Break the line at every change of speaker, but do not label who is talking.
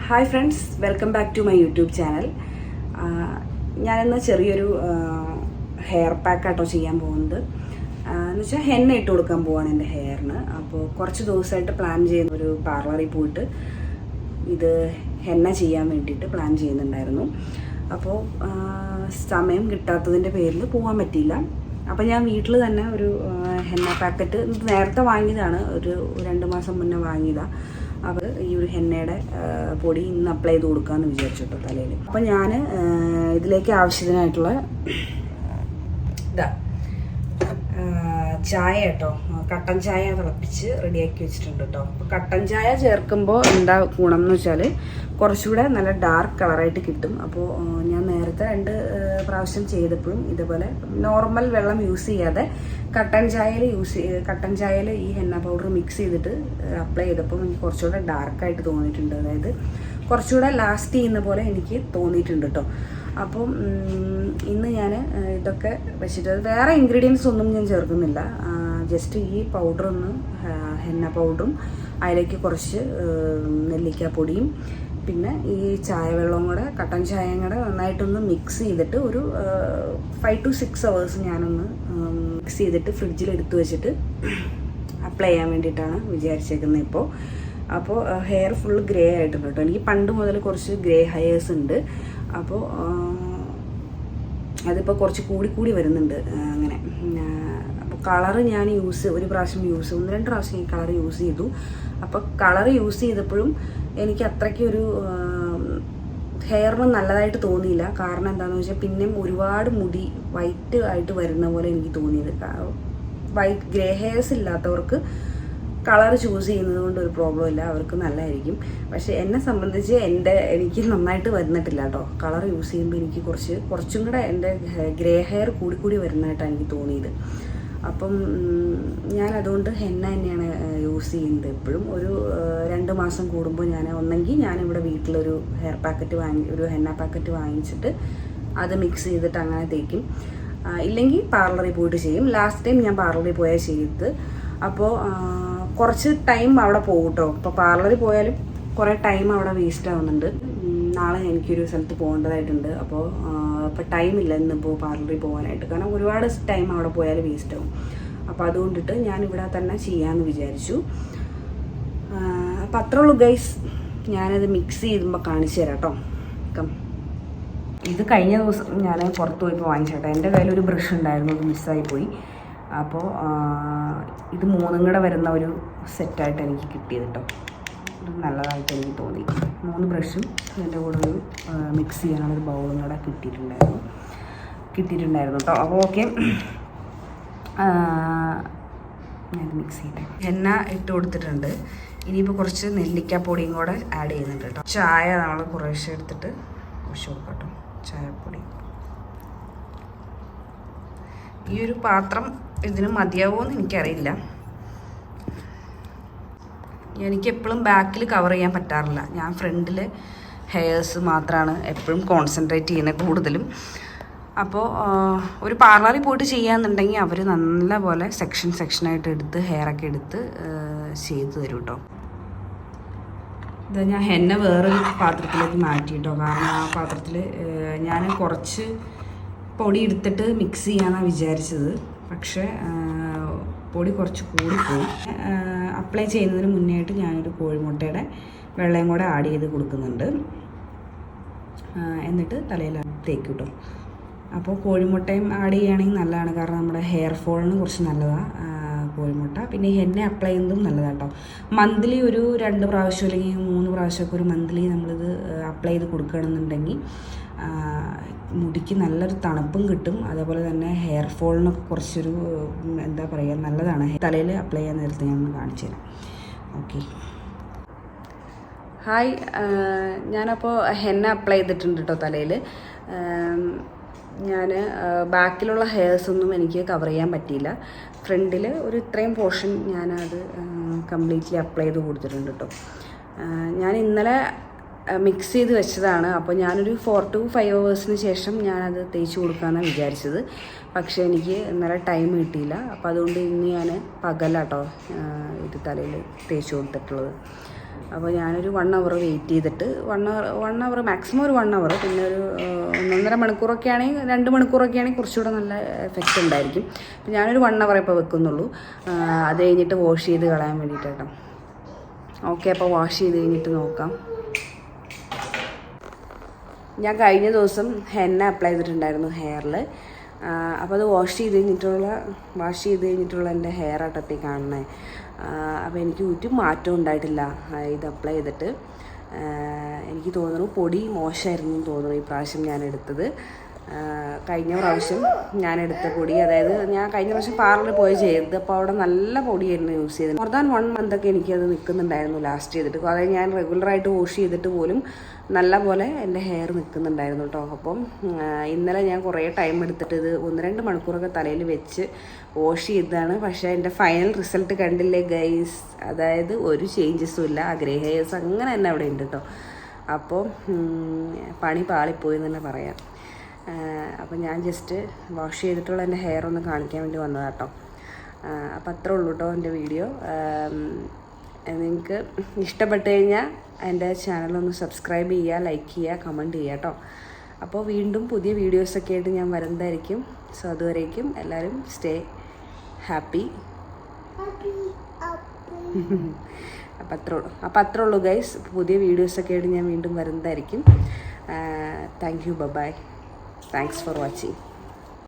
Hi friends, welcome back to my YouTube channel. ഞാനിന്ന് ചെറിയൊരു hair പാക്കാട്ടോ ചെയ്യാൻ പോകുന്നത്. എന്ന് വെച്ചാൽ ഹെന്ന ഇട്ട് കൊടുക്കാൻ പോവാണ് എൻ്റെ ഹെയറിന്. അപ്പോൾ കുറച്ച് ദിവസമായിട്ട് പ്ലാൻ ചെയ്യുന്ന ഒരു പാർലറിൽ പോയിട്ട് ഇത് ഹെന്ന ചെയ്യാൻ വേണ്ടിയിട്ട് പ്ലാൻ ചെയ്യുന്നുണ്ടായിരുന്നു. അപ്പോൾ സമയം കിട്ടാത്തതിൻ്റെ പേരിൽ പോകാൻ പറ്റിയില്ല. അപ്പോൾ ഞാൻ വീട്ടിൽ തന്നെ ഒരു ഹെന്ന പാക്കറ്റ് നേരത്തെ വാങ്ങിയതാണ്, ഒരു 2 മാസം മുന്നേ വാങ്ങിയതാണ്. അപ്പോൾ ഈ ഒരു ഹെന്നയുടെ പൊടി ഇന്ന് അപ്ലൈ ചെയ്ത് കൊടുക്കാമെന്ന് വിചാരിച്ചിട്ടോ തലയിൽ. അപ്പോൾ ഞാൻ ഇതിലേക്ക് ആവശ്യത്തിനായിട്ടുള്ള ചായ കേട്ടോ, കട്ടൻ ചായ തിളപ്പിച്ച് റെഡിയാക്കി വെച്ചിട്ടുണ്ട് കേട്ടോ. അപ്പോൾ കട്ടൻ ചായ ചേർക്കുമ്പോൾ എന്താ ഗുണം എന്ന് വെച്ചാൽ കുറച്ചുകൂടെ നല്ല ഡാർക്ക് കളറായിട്ട് കിട്ടും. അപ്പോൾ ഞാൻ നേരത്തെ 2 പ്രാവശ്യം ചെയ്തപ്പോഴും ഇതുപോലെ നോർമൽ വെള്ളം യൂസ് ചെയ്യാതെ കട്ടൻ ചായയിൽ ഈ ഹെന്ന പൗഡർ മിക്സ് ചെയ്തിട്ട് അപ്ലൈ ചെയ്തപ്പോൾ എനിക്ക് കുറച്ചുകൂടെ ഡാർക്കായിട്ട് തോന്നിയിട്ടുണ്ട്. അതായത് കുറച്ചുകൂടെ ലാസ്റ്റ് ചെയ്യുന്ന പോലെ എനിക്ക് തോന്നിയിട്ടുണ്ട് കേട്ടോ. അപ്പം ഇന്ന് ഞാൻ ഇതൊക്കെ വെച്ചിട്ട് വേറെ ഇൻഗ്രീഡിയൻസ് ഒന്നും ഞാൻ ചേർക്കുന്നില്ല. ജസ്റ്റ് ഈ പൗഡറൊന്ന് ഹെന്ന പൗഡറും അതിലേക്ക് കുറച്ച് നെല്ലിക്കാപ്പൊടിയും പിന്നെ ഈ ചായ വെള്ളവും കൂടെ കട്ടൻ ചായയും കൂടെ നന്നായിട്ടൊന്ന് മിക്സ് ചെയ്തിട്ട് ഒരു 5 to 6 hours ഞാനൊന്ന് മിക്സ് ചെയ്തിട്ട് ഫ്രിഡ്ജിൽ എടുത്ത് വെച്ചിട്ട് അപ്ലൈ ചെയ്യാൻ വേണ്ടിയിട്ടാണ് വിചാരിച്ചേക്കുന്നത് അപ്പോൾ ഹെയർ ഫുൾ ഗ്രേ ആയിട്ടുണ്ട് കേട്ടോ. എനിക്ക് പണ്ട് മുതൽ കുറച്ച് ഗ്രേ ഹെയർസ് ഉണ്ട്. അപ്പോൾ അതിപ്പോൾ കുറച്ച് കൂടി വരുന്നുണ്ട് അങ്ങനെ. അപ്പോൾ കളറ് ഞാൻ ഒരു പ്രാവശ്യം 1-2 പ്രാവശ്യം ഈ കളർ യൂസ് ചെയ്തു. അപ്പോൾ കളർ യൂസ് ചെയ്തപ്പോഴും എനിക്ക് അത്രയ്ക്കൊരു ഹെയറിന് നല്ലതായിട്ട് തോന്നിയില്ല. കാരണം എന്താണെന്ന് വെച്ചാൽ പിന്നെയും ഒരുപാട് മുടി വൈറ്റ് ആയിട്ട് വരുന്ന പോലെ എനിക്ക് തോന്നിയത്. ഗ്രേ ഹെയർസ് ഇല്ലാത്തവർക്ക് കളർ ചൂസ് ചെയ്യുന്നത് കൊണ്ട് ഒരു പ്രോബ്ലം ഇല്ല, അവർക്ക് നല്ലതായിരിക്കും. പക്ഷേ എന്നെ സംബന്ധിച്ച് എനിക്ക് നന്നായിട്ട് വരുന്നിട്ടില്ല കേട്ടോ. കളർ യൂസ് ചെയ്യുമ്പോൾ എനിക്ക് കുറച്ചും കൂടെ എൻ്റെ ഗ്രേ ഹെയർ കൂടി വരുന്നതായിട്ടാണ് എനിക്ക് തോന്നിയത്. അപ്പം ഞാൻ അതുകൊണ്ട് ഹെന്ന തന്നെയാണ് യൂസ് ചെയ്യുന്നത് എപ്പോഴും. ഒരു 2 മാസം കൂടുമ്പോൾ ഒന്നെങ്കിൽ ഞാനിവിടെ വീട്ടിലൊരു ഹെന്ന പാക്കറ്റ് വാങ്ങിച്ചിട്ട് അത് മിക്സ് ചെയ്തിട്ട് അങ്ങനെ തേക്കും. ഇല്ലെങ്കിൽ പാർലറിൽ പോയിട്ട് ചെയ്യും. ലാസ്റ്റ് ടൈം ഞാൻ പാർലറിൽ പോയാൽ ചെയ്ത്. അപ്പോൾ കുറച്ച് ടൈം അവിടെ പോകും കേട്ടോ. ഇപ്പോൾ പാർലറിൽ പോയാലും കുറേ ടൈം അവിടെ വേസ്റ്റ് ആവുന്നുണ്ട്. നാളെ എനിക്കൊരു സ്ഥലത്ത് പോകേണ്ടതായിട്ടുണ്ട്. അപ്പോൾ ടൈമില്ല ഇന്നിപ്പോൾ പാർലറിൽ പോകാനായിട്ട്. കാരണം ഒരുപാട് ടൈം അവിടെ പോയാൽ വേസ്റ്റ് ആവും. അപ്പോൾ അതുകൊണ്ടിട്ട് ഞാനിവിടെ തന്നെ ചെയ്യാമെന്ന് വിചാരിച്ചു. അപ്പോൾ അത്രേ ഉള്ളൂ ഗൈസ്. ഞാനത് മിക്സ് ചെയ്യുമ്പോൾ കാണിച്ചു തരാം കേട്ടോ. ഇത് കഴിഞ്ഞ ദിവസം ഞാൻ പുറത്ത് പോയപ്പോൾ വാങ്ങിച്ചേട്ടാ. എൻ്റെ കയ്യിലൊരു ബ്രഷ് ഉണ്ടായിരുന്നു, അത് മിസ്സായിപ്പോയി. അപ്പോൾ ഇത് 3 കൂടെ വരുന്ന ഒരു സെറ്റായിട്ട് എനിക്ക് കിട്ടിയത് കേട്ടോ. നല്ലതായിട്ട് എനിക്ക് തോന്നി. 3 ബ്രഷും അതിൻ്റെ കൂടെ ഒരു മിക്സ് ചെയ്യാനുള്ളൊരു ബൗളും കൂടെ കിട്ടിയിട്ടുണ്ടായിരുന്നു കേട്ടോ. അപ്പോൾ ഓക്കെ, ഞാൻ മിക്സ് ചെയ്യട്ടെ. എണ്ണ ഇട്ട് കൊടുത്തിട്ടുണ്ട്. ഇനിയിപ്പോൾ കുറച്ച് നെല്ലിക്കാപ്പൊടിയും കൂടെ ആഡ് ചെയ്യുന്നുണ്ട് കേട്ടോ. ചായ നമ്മൾ കുറേശ്ശെ എടുത്തിട്ട് ഒഴിച്ച് കൊടുക്കാം കേട്ടോ. ചായപ്പൊടി ഈ ഒരു പാത്രം ഇതിന് മതിയാവുമെന്ന് എനിക്കറിയില്ല. എനിക്ക് എപ്പോഴും ബാക്കിൽ കവർ ചെയ്യാൻ പറ്റാറില്ല. ഞാൻ ഫ്രണ്ടിൽ ഹെയർസ് മാത്രമാണ് എപ്പോഴും കോൺസെൻട്രേറ്റ് ചെയ്യുന്നത് കൂടുതലും. അപ്പോൾ ഒരു പാർലറിൽ പോയിട്ട് ചെയ്യാന്നുണ്ടെങ്കിൽ അവർ നല്ലപോലെ സെക്ഷനായിട്ട് എടുത്ത് ഹെയറൊക്കെ എടുത്ത് ചെയ്ത് തരും കേട്ടോ. ഇത് ഞാൻ ഹെന്ന വേറൊരു പാത്രത്തിലേക്ക് മാറ്റി കേട്ടോ. കാരണം ആ പാത്രത്തിൽ ഞാൻ കുറച്ച് പൊടി എടുത്തിട്ട് മിക്സ് ചെയ്യാമെന്നാണ് വിചാരിച്ചത്. പക്ഷേ പൊടി കുറച്ച് കൂടിപ്പോയി. അപ്ലൈ ചെയ്യുന്നതിന് മുന്നേ ആയിട്ട് ഞാനൊരു കോഴിമുട്ടയുടെ വെള്ളയും കൂടെ ആഡ് ചെയ്ത് കൊടുക്കുന്നുണ്ട്. എന്നിട്ട് തലയിൽ തേക്കും കേട്ടോ. അപ്പോൾ കോഴിമുട്ടയും ആഡ് ചെയ്യുകയാണെങ്കിൽ നല്ലതാണ്. കാരണം നമ്മുടെ ഹെയർ ഫോളിന് കുറച്ച് നല്ലതാണ് കോഴിമുട്ട. പിന്നെ ഹെന്ന അപ്ലൈ ചെയ്യുന്നതും നല്ലതാണ് കേട്ടോ. മന്ത്ലി ഒരു 2 പ്രാവശ്യം അല്ലെങ്കിൽ 3 പ്രാവശ്യമൊക്കെ ഒരു മന്ത്ലി നമ്മളിത് അപ്ലൈ ചെയ്ത് കൊടുക്കുകയാണെന്നുണ്ടെങ്കിൽ മുടിക്ക് നല്ലൊരു തണുപ്പും കിട്ടും. അതേപോലെ തന്നെ ഹെയർ ഫോളിനൊക്കെ കുറച്ചൊരു എന്താ പറയുക നല്ലതാണ്. തലയിൽ അപ്ലൈ ചെയ്യാൻ നേരത്തെ ഞാൻ കാണിച്ചു തരാം. Okay, hi. ഞാനപ്പോൾ ഹെന്ന അപ്ലൈ ചെയ്തിട്ടുണ്ട് കേട്ടോ തലയിൽ. ഞാൻ ബാക്കിലുള്ള ഹെയർസൊന്നും എനിക്ക് കവർ ചെയ്യാൻ പറ്റിയില്ല. ഫ്രണ്ടിൽ ഒരു ഇത്രയും പോർഷൻ ഞാനത് കംപ്ലീറ്റ്ലി അപ്ലൈ ചെയ്ത് കൊടുത്തിട്ടുണ്ട് കേട്ടോ. ഞാൻ ഇന്നലെ മിക്സ് ചെയ്ത് വെച്ചതാണ്. അപ്പോൾ ഞാനൊരു 4 to 5 hours ശേഷം ഞാനത് തേച്ച് കൊടുക്കാമെന്നാണ് വിചാരിച്ചത്. പക്ഷേ എനിക്ക് ഇന്നലെ ടൈം കിട്ടിയില്ല. അപ്പോൾ അതുകൊണ്ട് ഇന്ന് ഞാൻ പകലാട്ടോ ഇത് തലയിൽ തേച്ച് കൊടുത്തിട്ടുള്ളത്. അപ്പോൾ ഞാനൊരു 1 hour വെയിറ്റ് ചെയ്തിട്ട് 1 hour മാക്സിമം ഒരു 1 hour, പിന്നെ ഒരു 1.5 മണിക്കൂറൊക്കെ ആണെങ്കിൽ 2 മണിക്കൂറൊക്കെ ആണെങ്കിൽ കുറച്ചുകൂടെ നല്ല എഫക്റ്റ് ഉണ്ടായിരിക്കും. അപ്പോൾ ഞാനൊരു 1 hour ഇപ്പോൾ വെക്കുന്നുള്ളൂ. അത് കഴിഞ്ഞിട്ട് വാഷ് ചെയ്ത് കളയാൻ വേണ്ടിയിട്ടാണ്. ഓക്കെ, അപ്പോൾ വാഷ് ചെയ്ത് കഴിഞ്ഞിട്ട് നോക്കാം. ഞാൻ കഴിഞ്ഞ ദിവസം ഹെന്ന അപ്ലൈ ചെയ്തിട്ടുണ്ടായിരുന്നു ഹെയറിൽ. അപ്പോൾ അത് വാഷ് ചെയ്ത് കഴിഞ്ഞിട്ടുള്ള എൻ്റെ ഹെയർ ആട്ടത്തിൽ കാണണേ. അപ്പോൾ എനിക്ക് ഒരു മാറ്റം ഉണ്ടായിട്ടില്ല ഇത് അപ്ലൈ ചെയ്തിട്ട്. എനിക്ക് തോന്നുന്നു പൊടി മോശമായിരുന്നു എന്ന് തോന്നുന്നു ഈ പ്രാവശ്യം ഞാൻ എടുത്തത്. കഴിഞ്ഞ പ്രാവശ്യം ഞാൻ എടുത്ത പൊടി, അതായത് ഞാൻ കഴിഞ്ഞ പ്രാവശ്യം പാർലറിൽ പോയി ചെയ്തത്, അപ്പോൾ അവിടെ നല്ല പൊടിയായിരുന്നു യൂസ് ചെയ്തത്. മോർ ദാൻ 1 month എനിക്കത് നിൽക്കുന്നുണ്ടായിരുന്നു ലാസ്റ്റ് ചെയ്തിട്ട്. അതായത് ഞാൻ റെഗുലറായിട്ട് വാഷ് ചെയ്തിട്ട് പോലും നല്ല പോലെ എൻ്റെ ഹെയർ നിൽക്കുന്നുണ്ടായിരുന്നു കേട്ടോ. അപ്പം ഇന്നലെ ഞാൻ കുറേ ടൈം എടുത്തിട്ട് ഇത് 1-2 മണിക്കൂറൊക്കെ തലയിൽ വെച്ച് വാഷ് ചെയ്തതാണ്. പക്ഷേ എൻ്റെ ഫൈനൽ റിസൾട്ട് കണ്ടില്ലേ ഗൈസ്, അതായത് ഒരു ചേഞ്ചസും ഇല്ല. ആ ഗ്രേ ഹെയർസ് അങ്ങനെ തന്നെ അവിടെ ഉണ്ട് കേട്ടോ. അപ്പോൾ പണി പാളിപ്പോയി എന്ന് തന്നെ പറയാം. അപ്പോൾ ഞാൻ ജസ്റ്റ് വാഷ് ചെയ്തിട്ടുള്ള എൻ്റെ ഹെയർ ഒന്ന് കാണിക്കാൻ വേണ്ടി വന്നതാണ് കേട്ടോ. അപ്പോൾ അത്രേ ഉള്ളൂ കേട്ടോ എൻ്റെ വീഡിയോ. നിങ്ങൾക്ക് ഇഷ്ടപ്പെട്ട് കഴിഞ്ഞാൽ എൻ്റെ ചാനലൊന്ന് സബ്സ്ക്രൈബ് ചെയ്യുക, ലൈക്ക് ചെയ്യുക, കമൻറ്റ് ചെയ്യുക കേട്ടോ. അപ്പോൾ വീണ്ടും പുതിയ വീഡിയോസൊക്കെ ആയിട്ട് ഞാൻ വരുന്നതായിരിക്കും. സോ അതുവരേക്കും എല്ലാവരും സ്റ്റേ ഹാപ്പി. അപ്പോൾ അത്രേ ഉള്ളൂ ഗൈസ്. പുതിയ വീഡിയോസൊക്കെ ആയിട്ട് ഞാൻ വീണ്ടും വരുന്നതായിരിക്കും. Thank you, bye. Thanks for watching.